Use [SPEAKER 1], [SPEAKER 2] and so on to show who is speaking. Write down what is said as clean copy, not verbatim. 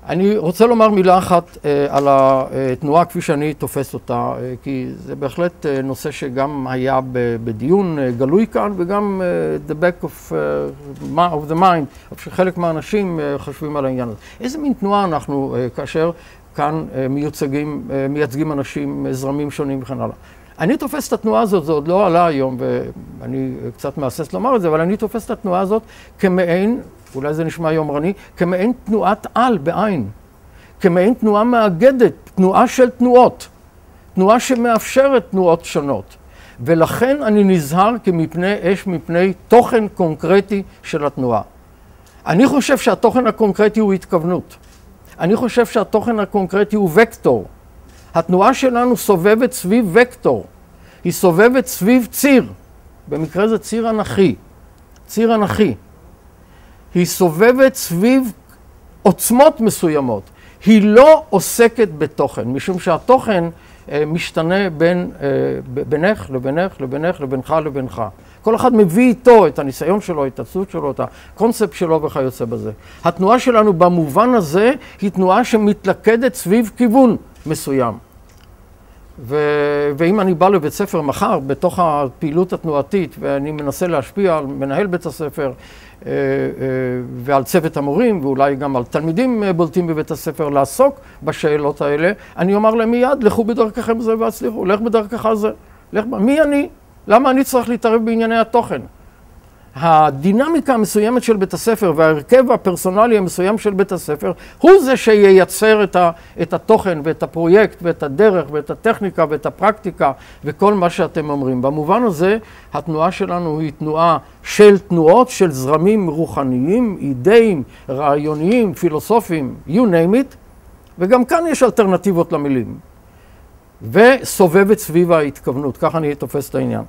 [SPEAKER 1] אני רוצה לומר מילה אחת על התנועה כפי שאני תופס אותה, כי זה בהחלט נושא שגם היה בדיון גלוי כאן, וגם the back of the mind, שחלק מהאנשים חושבים על העניין הזה. איזה מין תנועה אנחנו כאשר כאן מייצגים אנשים, זרמים שונים וכן הלאה. אני תופס את התנועה הזאת, זה עוד לא עלה היום, ואני קצת מהסס לומר את זה, אבל אני תופס את התנועה הזאת כמעין, אולי זה נשמע יומרני, כמעין תנועת על בעין, כמעין תנועה מאגדת, תנועה של תנועות, תנועה שמאפשרת תנועות שונות. ולכן אני נזהר כמפני אש, מפני תוכן קונקרטי של התנועה. אני חושב שהתוכן הקונקרטי הוא התכוונות. אני חושב שהתוכן הקונקרטי הוא וקטור. התנועה שלנו סובבת סביב וקטור. היא סובבת סביב ציר. במקרה זה ציר אנכי. ציר אנכי. היא סובבת סביב עוצמות מסוימות. היא לא עוסקת בתוכן, משום שהתוכן משתנה בינך לבינך, לבינך, לבינך לבינך. כל אחד מביא איתו את הניסיון שלו, את הצוות שלו, את הקונספט שלו וכיוצא בזה. התנועה שלנו במובן הזה היא תנועה שמתלכדת סביב כיוון מסוים. ואם אני בא לבית ספר מחר בתוך הפעילות התנועתית ואני מנסה להשפיע על מנהל בית הספר ועל צוות המורים ואולי גם על תלמידים בולטים בבית הספר לעסוק בשאלות האלה, אני אומר להם מיד, לכו בדרככם זה והצליחו, לך בדרכך זה. מי אני? למה אני צריך להתערב בענייני התוכן? הדינמיקה המסוימת של בית הספר וההרכב הפרסונלי המסוים של בית הספר הוא זה שייצר את התוכן ואת הפרויקט ואת הדרך ואת הטכניקה ואת הפרקטיקה וכל מה שאתם אומרים. במובן הזה התנועה שלנו היא תנועה של תנועות, של זרמים רוחניים, אידאיים, רעיוניים, פילוסופיים, you name it, וגם כאן יש אלטרנטיבות למילים. וסובבת סביב ההתכוונות, ככה אני תופס את העניין.